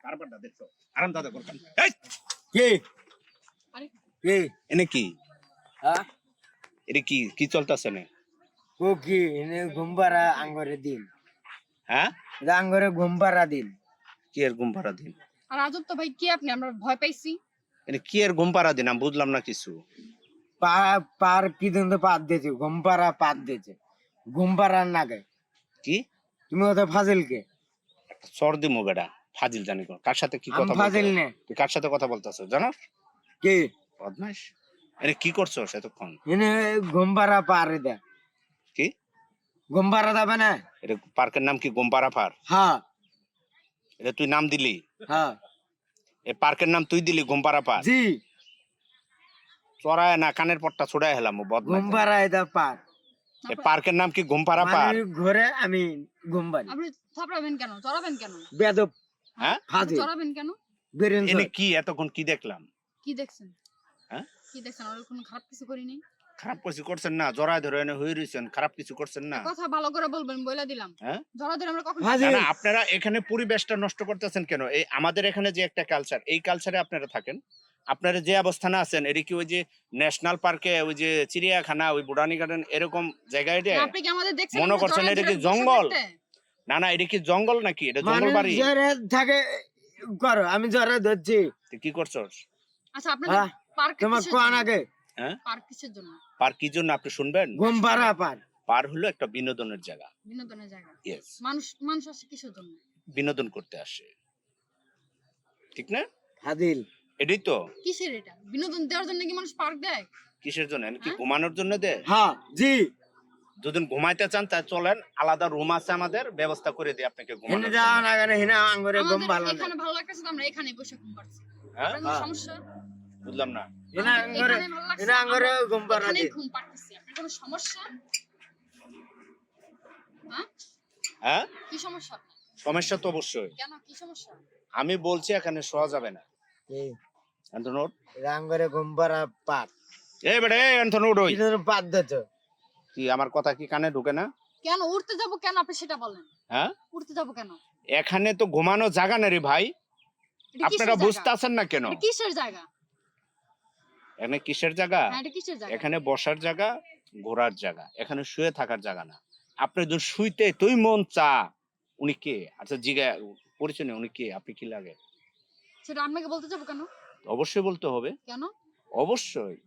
কারবারটা দেখছো আরাম দাদা করতাম এই কি আরে কি এনে কি হ্যাঁ এটা কি কি চলতেছে না ও কি এনে ঘুমপাড়া আঙ্গরে দিন হ্যাঁ এটা আঙ্গরে ঘুমপাড়া দিন কি এর ঘুম পাড়া দিন আর আজব তো ভাই কি আপনি আমরা ভয় পাইছি এনে কি এর ঘুম পাড়া দিন আমি বুঝলাম না কিছু পার কি দিন তো পাত দিয়েছে ঘুমপাড়া পাত দিয়েছে ঘুমপাড়ার নাগে কি তুমি ওটা ফাজিল কে সর্দি মো বেটা ফাজিল জানি কোন কার সাথে কি আমি কথা ফাজিল বলছো নে তুই কার সাথে কথা বলতেছো জানো কি বদমাইশ এনে কি করছো এতক্ষণ এনে ঘুমপাড়া পারে দে কি ঘুমপাড়া যাবে না এটা পার্কের নাম কি গোমপাড়া পার্ক হ্যাঁ এটা তুই নাম দিলি হ্যাঁ এই পার্কের নাম তুই দিলি গোমপাড়া পার্ক জি চড়ায় না কানের পট্টা ছুড়ায় হেলাম বদমাইশ ঘুমপাড়া এটা পার এই পার্কের নাম কি গোমপাড়া মানে পার্ক ঘরে আমি ঘুমবাড়ি আপনি থাপড়াবেন কেন চড়াবেন কেন বেদব হ্যাঁ ফাজিল চড়াবেন কেন বেরেন এনে কি এতক্ষণ কি দেখলাম কি দেখছেন হ্যাঁ কি দেখছেন আর কোনো খারাপ কিছু করিনি খারাপ কিছু করছেন না জড়ায় ধরে এনে হয়ে রয়েছেন খারাপ কিছু করছেন না কথা ভালো করে বলবেন বলে দিলাম হ্যাঁ জড়া ধরে আমরা কখন না ফাজিল না আপনারা এখানে পরিবেশটা নষ্ট করতেছেন কেন এই আমাদের এখানে যে একটা কালচার এই কালচারে আপনারা থাকেন আপনারা যে অবস্থানে আছেন এটা কি ওই যে ন্যাশনাল পার্কে ওই যে চিড়িয়াখানা ওই বুড়ানি গার্ডেন এরকম জায়গায় এটা আপনি কি আমাদের দেখছেন মনে করছেন এটা কি জঙ্গল? না না এটা কি জঙ্গল নাকি এটা জঙ্গল মানুষ বাড়ি যারা থাকে করো আমি যারা ধরছি তুই কি করছস আচ্ছা আপনাদের হ্যাঁ, পার্ক তোমার কোন আগে হ্যাঁ পার্ক কিসের জন্য পার্ক কি জন্য আপনি শুনবেন ঘুমপাড়া পার পার হলো একটা বিনোদনের জায়গা বিনোদনের জায়গা ইয়েস মানুষ আসে কিসের জন্য বিনোদন করতে আসে ঠিক না ফাজিল এটাই তো কিসের এটা বিনোদন দেওয়ার জন্য কি মানুষ পার্ক দেয় কিসের জন্য কি হ্যাঁ? ঘুমানোর জন্য দে হ্যাঁ জি দুদিন ঘুমাইতে চান তা চলেন আলাদা রুম আছে আমাদের ব্যবস্থা করে দিই আপনাকে হেনে ঘুমানোর যাওয়া জন্য। না কেন হেনে আঙ্গরে ঘুম আমাদের ভালো না এখানে ভালো লাগতেছে তো আমরা এখানে বসে ঘুম পাচ্ছি হ্যাঁ আপনার কোনো হ্যাঁ। সমস্যা বুঝলাম না হেনে আঙ্গরে এখানে ভালো লাগছে, হেনে আঙ্গরে আমরা ঘুম পাড়া এখানেই দিন ঘুম পাচ্ছি আপনার কোনো সমস্যা হ্যাঁ হ্যাঁ কি সমস্যা আপনার? সমস্যা তো অবশ্যই কেন কি সমস্যা আমি বলছি এখানে শোয়া যাবে না অ্যান্থনোট এটা আঙ্গরে ঘুমপাড়া পার এই বেড়ে অ্যান্থনোট ওই কি পাত দিয়েছ কি আমার কথা কি কানে ঢোকে না কেন উঠতে যাব কেন আপনি সেটা বলেন হ্যাঁ উঠতে যাব কেন এখানে তো ঘুমানো জায়গা না রে ভাই এটা কিসের আপনারা জায়গা? বুঝতে আছেন না কেন এটা কিসের জায়গা এখানে কিসের জায়গা হ্যাঁ এটা কিসের জায়গা এখানে বসার জায়গা ঘোরার জায়গা এখানে শুয়ে থাকার জায়গা না আপনি যদি শুইতে তুই মন চা উনি কে আচ্ছা জিগা পরিচয় নেই উনি কে আপনি কি লাগে সেটা আপনাকে বলতে যাব কেন অবশ্যই বলতে হবে কেন অবশ্যই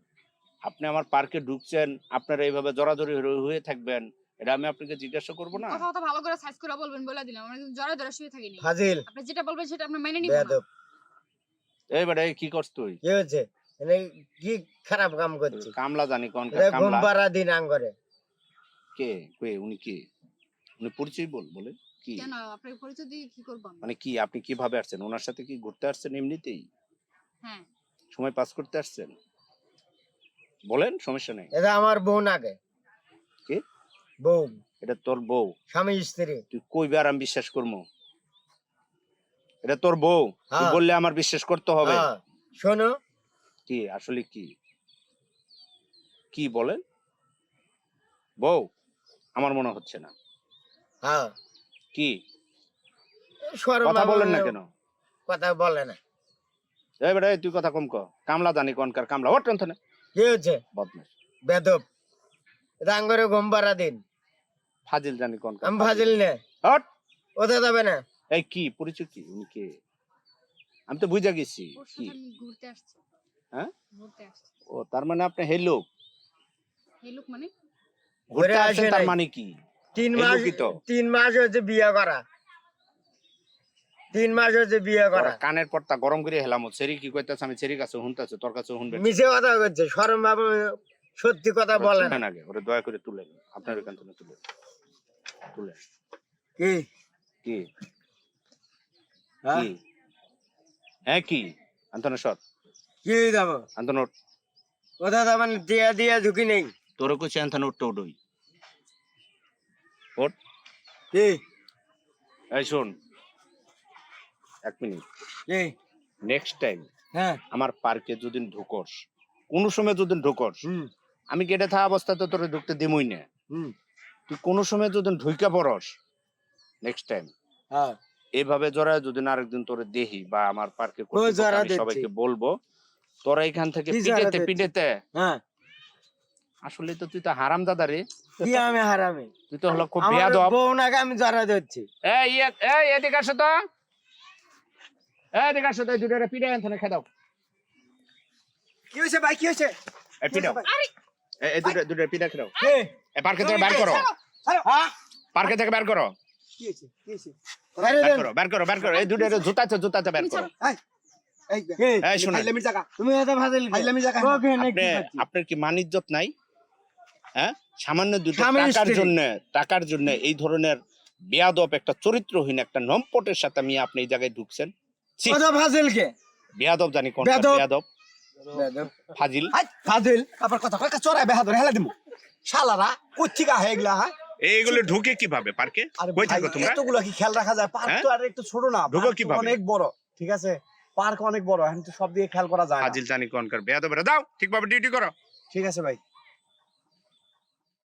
আপনি আমার পার্কে ঢুকছেন আপনারা এইভাবে জড়াজড়ি হয়ে থাকবেন এটা আমি আপনাকে জিজ্ঞাসা করবো না কথা ভালো করে সাইজ করে বলবেন বলে দিলাম আমরা কিন্তু জড়া ধরে শুয়ে থাকিনি ফাজিল আপনি যেটা বলবেন সেটা আমরা মেনে নিব না বেদব এই বেটা এই কি করছ তুই কি হচ্ছে এনে কি খারাপ কাম করছি কামলা জানি কোন এটা কামলা ঘুমপাড়া দিন আঙ্গরে কে কে উনি কে উনি পরিচয় বলে কি কেন আপনি পরিচয় দিয়ে কি করব আমি? মানে কি আপনি কিভাবে আসছেন ওনার সাথে কি ঘুরতে আসছেন এমনিতেই হ্যাঁ সময় পাস করতে আসছেন বলেন সমস্যা নেই এটা আমার বোন আগে কে বউ এটা তোর বউ স্বামী স্ত্রী তুই কইবার আমি বিশ্বাস করবো এটা তোর বউ তুই হ্যাঁ। বললে আমার বিশ্বাস করতে হবে হ্যাঁ শোনো কি আসলে কি কি বলেন বউ আমার মনে হচ্ছে না হ্যাঁ কি শরম কথা বাবা বলেন না কেন কথা বলে না এই বেটা এই তুই কথা কম ক কামলা জানি কোনকার কামলা ওর টেনশনে কি হচ্ছে বদমাস বেদব এটা আঙ্গরে ঘুমপাড়া দিন ফাজিল জানি কোনকার আমি ফাজিল নে হট ওতে যাবে না এই কি পরিচয় কি উনি কে আমি তো বুঝা গেছি ওর কি সাথে আমি ঘুরতে আসছি হ্যাঁ ঘুরতে আসছি ও তার মানে আপনি হেলো এই লোক মানে ঘুরতে ঘুরে আসেন আসে তার নাই। মানে কি 3 এই মাস লোকই তো। 3 মাস হচ্ছে বিয়ে করা 3 মাস হচ্ছে বিয়ে করা ওরা কানের পর্দা গরম করে হেলাম সেরি কি কইতাছ আমি সেরি কাছে শুনতাছি তোর কাছে শুনবে মিছে কথা করছে শরম বাবা সত্যি কথা বলে না আগে ওরে দয়া করে তুলেন আপনার এখান থেকে তুলে তুলে কি কি হ্যাঁ? কি হ্যাঁ কি আন্তনা সর কি যাব আন্তনা কোথা যাবেন দিয়া দিয়া ঝুঁকি নেই তোর কইছে আন্তনা উঠতে উঠই ওঠ কি এই শোন এক মিনিট কি নেক্সট টাইম হ্যাঁ আমার পার্কে যদি ঢুকস কোনো সময় যদি ঢুকস হুম আমি গেটে থাকা অবস্থাতে তোরে ঢুকতে দিমই না হুম তুই কোনো সময় যদি ঢুইকা পড়স নেক্সট টাইম হ্যাঁ এইভাবে জড়ায় যদি না আরেকদিন তোরে দেহি বা আমার পার্কে জড়া আমি দিচ্ছি। সবাইকে বলবো তোরা এখান থেকে কি জড়া পিটেতে দিচ্ছি? পিটেতে হ্যাঁ আসলে তো তুই তো হারাম দাদা রে, কি আমি হারামি তুই তো হলো খুব আমার বেয়াদব। বউ নাকি আমি জড়া দিচ্ছি এই এদিকে আসো তো, এদিকে আসো তো, এই দুটোরে পিটে এখানে খেয়ে দাও। কি হয়েছে ভাই, কি হয়েছে? এই পিটাও, এই দুটো পিঠা খেয়ে দাও। এই, এই পার্কে থেকে বের করো, হ্যাঁ পার্কে থেকে বের করো, কি হয়েছে, কি হয়েছে? ছেড়ে বের দেন। করো, বের করো, বের করো, এই দুটো জুতাতে বের করো। এই, এই শুনুন, ফাইলামির জায়গা, তুমি এত ফাজিল কে? ফাইলামির জায়গা। ওখানে কি আপনি করছিস? আপনার কি মান ইজ্জত নাই? হ্যাঁ, সামান্য দুটো স্বামীর টাকার জন্য এই ধরনের বেয়াদব একটা চরিত্রহীন একটা নম্পটের সাথে আমি আপনি এই জায়গায় ঢুকছেন। ছি, কত ফাজিল কে? বেয়াদব জানি কোন বেয়াদব। বেয়াদব বেয়াদব। ফাজিল। ফাজিল আবার কথা কয় চড়াই বেহাদর হেলা দিমু শালারা কোথেকে আহে এগুলা? হ্যাঁ এইগুলো ঢুকে কিভাবে পার্কে? আরে কই ভাই, থাকো তোমরা? এতগুলা কি খেয়াল রাখা যায়? পার্ক হ্যাঁ? তো আর একটু ছোট না, ঢুকো পার্ক তো কিভাবে? অনেক বড়, ঠিক আছে? পার্ক অনেক বড়, এখন তো সব দিয়ে খেয়াল করা যায় না। ফাজিল জানি কোনকার বেয়াদবেরা, দাও ঠিকভাবে ডিউটি করো। ঠিক আছে ভাই।